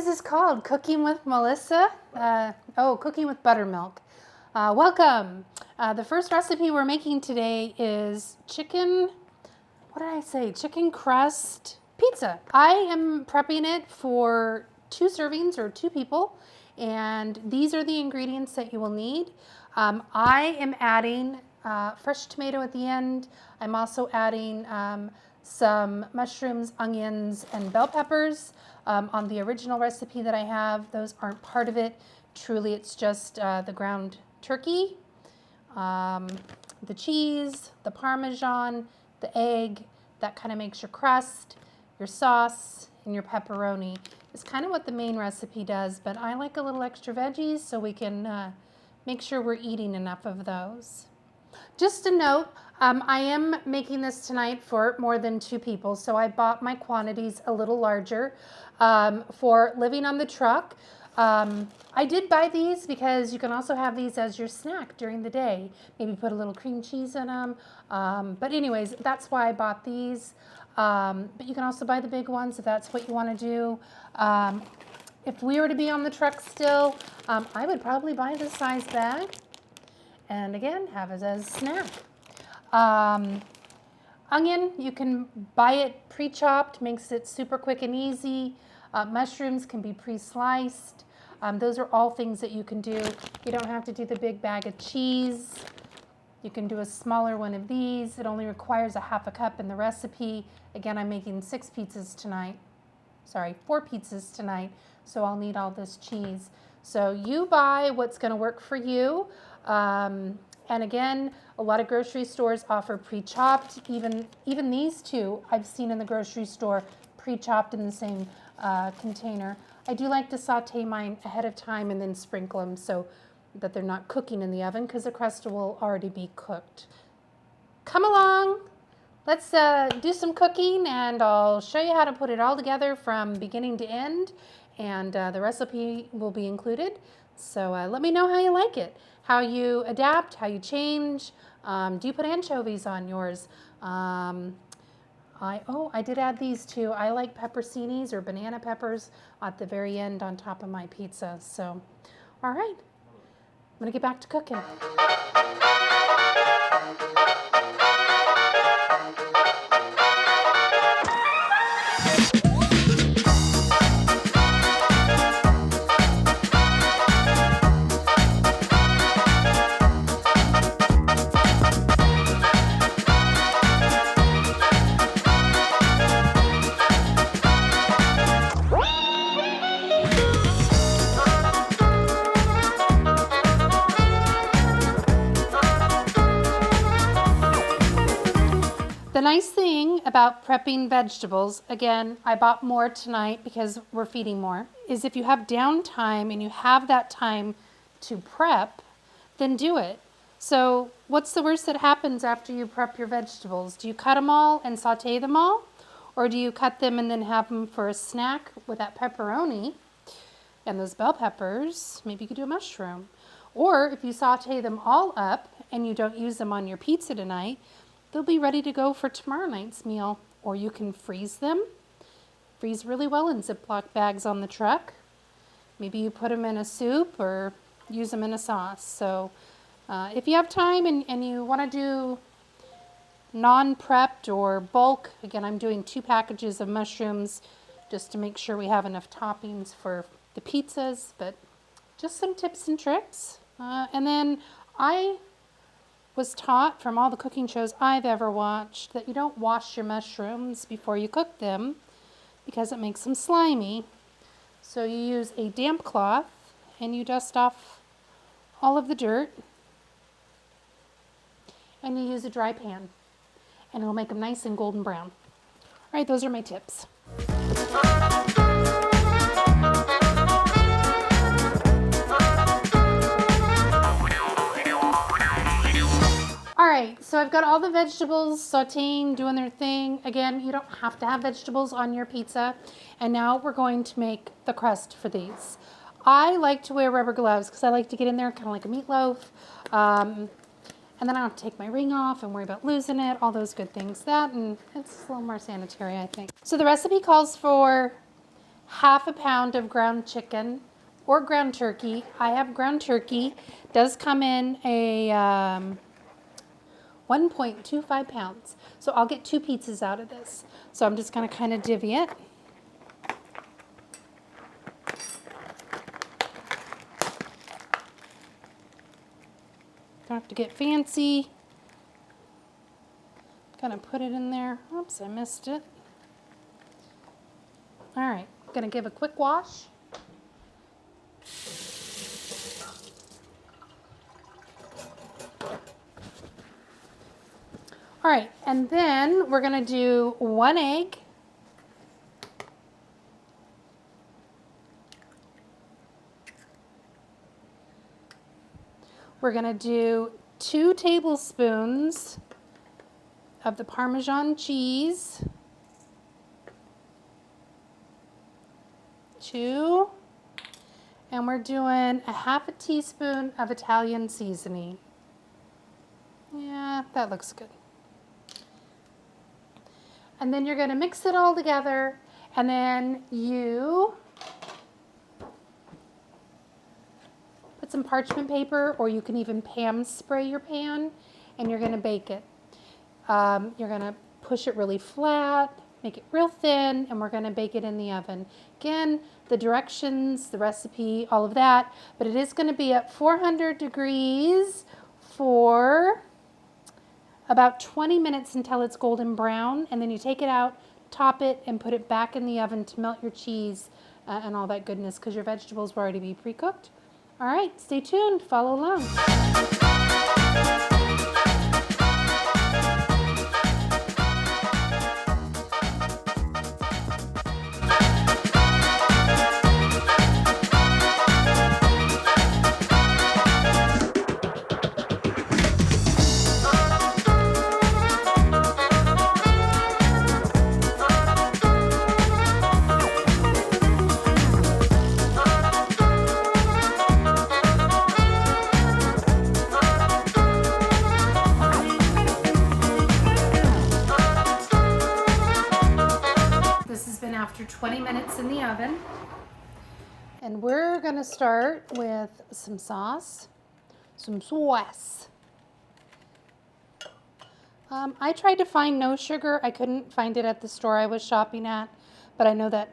is this called? Cooking with Melissa? Cooking with Buttermilk. Welcome. The first recipe we're making today is chicken crust pizza. I am prepping it for 2 servings or 2 people, and these are the ingredients that you will need. I am adding fresh tomato at the end. I'm also adding some mushrooms, onions, and bell peppers. On the original recipe that I have, those aren't part of it. Truly, it's just the ground turkey, the cheese, the Parmesan, the egg. That kind of makes your crust, your sauce, and your pepperoni. It's kind of what the main recipe does, but I like a little extra veggies so we can make sure we're eating enough of those. Just a note, I am making this tonight for more than 2 people, so I bought my quantities a little larger for living on the truck. I did buy these because you can also have these as your snack during the day. Maybe put a little cream cheese in them. But anyways, that's why I bought these. But you can also buy the big ones if that's what you want to do. If we were to be on the truck still, I would probably buy this size bag. And again, have it as a snack. Onion, you can buy it pre-chopped, makes it super quick and easy. Mushrooms can be pre-sliced. Those are all things that you can do. You don't have to do the big bag of cheese. You can do a smaller one of these. It only requires a 1/2 cup in the recipe. Again, I'm making 4 pizzas tonight, so I'll need all this cheese. So you buy what's going to work for you. And again, a lot of grocery stores offer pre-chopped. Even these 2 I've seen in the grocery store pre-chopped in the same container. I do like to saute mine ahead of time and then sprinkle them so that they're not cooking in the oven because the crust will already be cooked. Come along, let's do some cooking, and I'll show you how to put it all together from beginning to end, and the recipe will be included. So let me know how you like it, how you adapt, how you change. Do you put anchovies on yours? I did add these too. I like pepperoncinis or banana peppers at the very end on top of my pizza. So, all right, I'm gonna get back to cooking. The nice thing about prepping vegetables, again, I bought more tonight because we're feeding more, is if you have downtime and you have that time to prep, then do it. So what's the worst that happens after you prep your vegetables? Do you cut them all and saute them all? Or do you cut them and then have them for a snack with that pepperoni and those bell peppers? Maybe you could do a mushroom. Or if you saute them all up and you don't use them on your pizza tonight, they'll be ready to go for tomorrow night's meal. Or you can freeze them. Freeze really well in Ziploc bags on the truck. Maybe you put them in a soup or use them in a sauce. So if you have time and you want to do non-prepped or bulk, again, I'm doing 2 packages of mushrooms just to make sure we have enough toppings for the pizzas, but just some tips and tricks. And then I was taught from all the cooking shows I've ever watched that you don't wash your mushrooms before you cook them because it makes them slimy. So you use a damp cloth and you dust off all of the dirt, and you use a dry pan, and it'll make them nice and golden brown. All right, those are my tips. All right, so I've got all the vegetables sauteing, doing their thing. Again, you don't have to have vegetables on your pizza. And now we're going to make the crust for these. I like to wear rubber gloves because I like to get in there kind of like a meatloaf. And then I don't have to take my ring off and worry about losing it, all those good things. And it's a little more sanitary, I think. So the recipe calls for half a pound of ground chicken or ground turkey. I have ground turkey. Does come in a 1.25 pounds. So I'll get 2 pizzas out of this. So I'm just going to kind of divvy it. Don't have to get fancy. Gonna put it in there. Oops, I missed it. All right, gonna give a quick wash. All right, and then we're gonna do 1 egg. We're gonna do 2 tablespoons of the Parmesan cheese. 2. And we're doing a half a teaspoon of Italian seasoning. Yeah, that looks good. And then you're gonna mix it all together, and then you put some parchment paper, or you can even Pam spray your pan, and you're gonna bake it. You're gonna push it really flat, make it real thin, and we're gonna bake it in the oven. Again, the directions, the recipe, all of that, but it is gonna be at 400 degrees for about 20 minutes until it's golden brown, and then you take it out, top it, and put it back in the oven to melt your cheese and all that goodness, because your vegetables will already be pre-cooked. All right, stay tuned, follow along. After 20 minutes in the oven, and we're gonna start with some sauce. I tried to find no sugar. I couldn't find it at the store I was shopping at, but I know that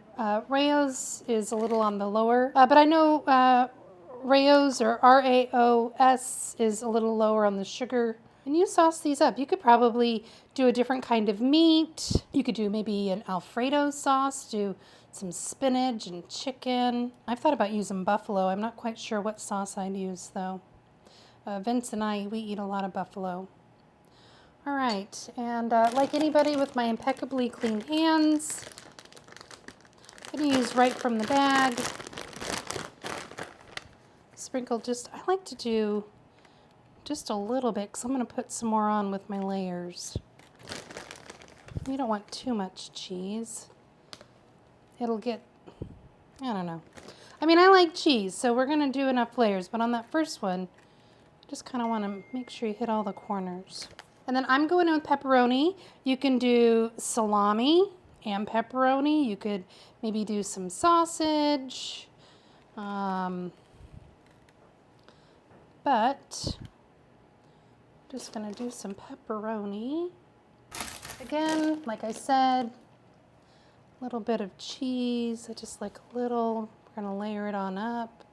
Rao's is a little on the lower, but I know Rao's, or RAOS, is a little lower on the sugar. And you sauce these up. You could probably do a different kind of meat. You could do maybe an Alfredo sauce, do some spinach and chicken. I've thought about using buffalo. I'm not quite sure what sauce I'd use though. Vince and I, we eat a lot of buffalo. All right, and like anybody with my impeccably clean hands, I'm gonna use right from the bag. Sprinkle I like to do just a little bit, because I'm going to put some more on with my layers. You don't want too much cheese. It'll get, I don't know. I mean, I like cheese, so we're going to do enough layers, but on that first one, just kind of want to make sure you hit all the corners. And then I'm going in with pepperoni. You can do salami and pepperoni. You could maybe do some sausage. But just gonna do some pepperoni. Again, like I said, a little bit of cheese, just like a little. We're gonna layer it on up.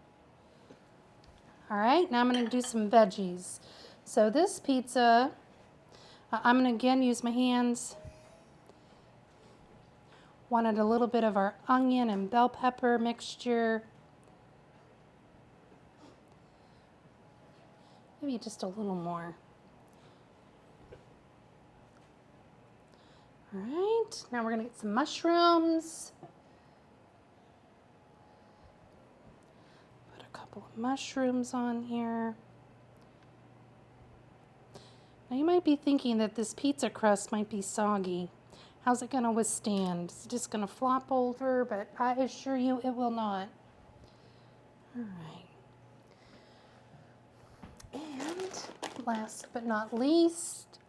All right, now I'm gonna do some veggies. So this pizza, I'm gonna again use my hands. Wanted a little bit of our onion and bell pepper mixture. Maybe just a little more. All right, now we're gonna get some mushrooms. Put a couple of mushrooms on here. Now you might be thinking that this pizza crust might be soggy. How's it gonna withstand? It's just gonna flop over, but I assure you it will not. All right. And last but not least,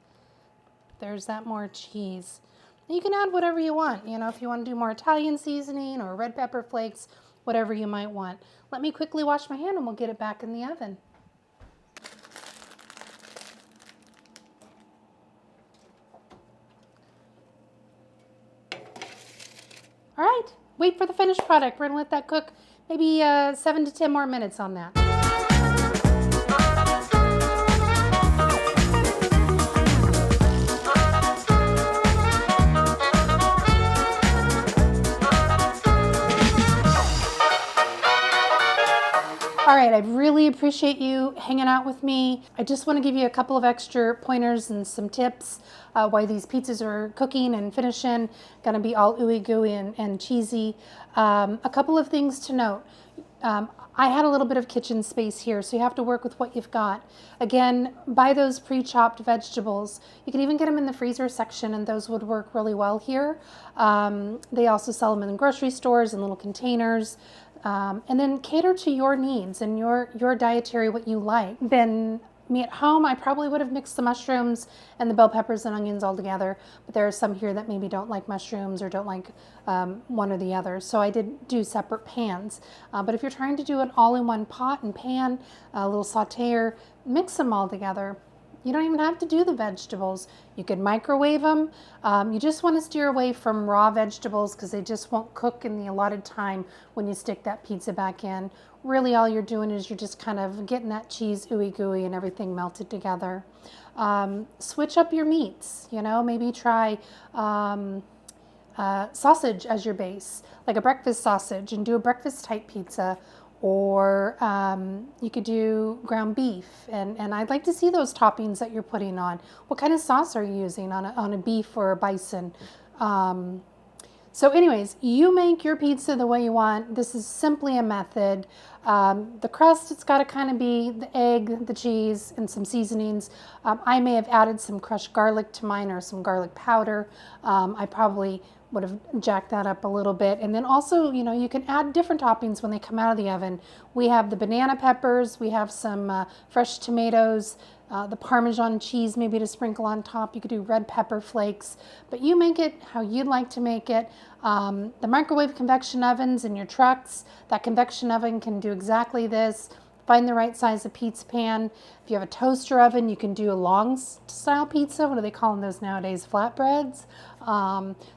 there's that more cheese. You can add whatever you want, you know, if you want to do more Italian seasoning or red pepper flakes, whatever you might want. Let me quickly wash my hand and we'll get it back in the oven. All right, wait for the finished product. We're gonna let that cook maybe 7 to 10 more minutes on that. All right, I really appreciate you hanging out with me. I just want to give you a couple of extra pointers and some tips why these pizzas are cooking and finishing. Gonna be all ooey gooey and cheesy. A couple of things to note. I had a little bit of kitchen space here, so you have to work with what you've got. Again, buy those pre-chopped vegetables. You can even get them in the freezer section, and those would work really well here. They also sell them in grocery stores in little containers. And then cater to your needs and your dietary, what you like. Then me at home, I probably would have mixed the mushrooms and the bell peppers and onions all together, but there are some here that maybe don't like mushrooms or don't like one or the other. So I did do separate pans. But if you're trying to do it all in one pot and pan, a little sauteer, mix them all together. You don't even have to do the vegetables. You could microwave them. You just want to steer away from raw vegetables because they just won't cook in the allotted time when you stick that pizza back in. Really all you're doing is you're just kind of getting that cheese ooey gooey and everything melted together. Switch up your meats, you know, maybe try sausage as your base, like a breakfast sausage, and do a breakfast type pizza. Or you could do ground beef, and I'd like to see those toppings that you're putting on. What kind of sauce are you using on a beef or a bison? So anyways, you make your pizza the way you want. This is simply a method. The crust, it's got to kind of be the egg, the cheese, and some seasonings. I may have added some crushed garlic to mine or some garlic powder. I probably would have jacked that up a little bit. And then also, you know, you can add different toppings when they come out of the oven. We have the banana peppers, we have some fresh tomatoes, the Parmesan cheese maybe to sprinkle on top. You could do red pepper flakes, but you make it how you'd like to make it. The microwave convection ovens in your trucks, that convection oven can do exactly this. Find the right size of pizza pan. If you have a toaster oven, you can do a long style pizza. What are they calling those nowadays? Flatbreads.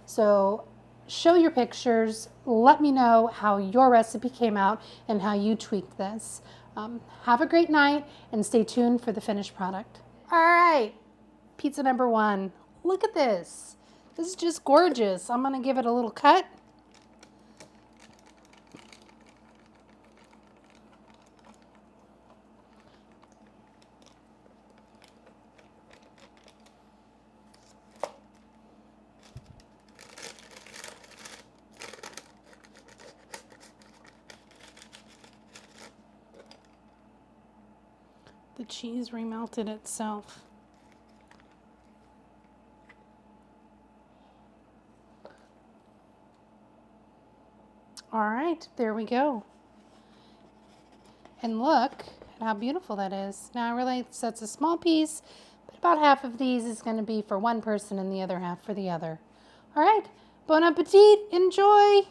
So show your pictures. Let me know how your recipe came out and how you tweaked this. Have a great night and stay tuned for the finished product. All right, pizza number 1. Look at this. This is just gorgeous. I'm gonna give it a little cut. The cheese remelted itself. All right, there we go. And look at how beautiful that is. Now I realize that's a small piece, but about half of these is going to be for one person and the other half for the other. All right, bon appetit, enjoy.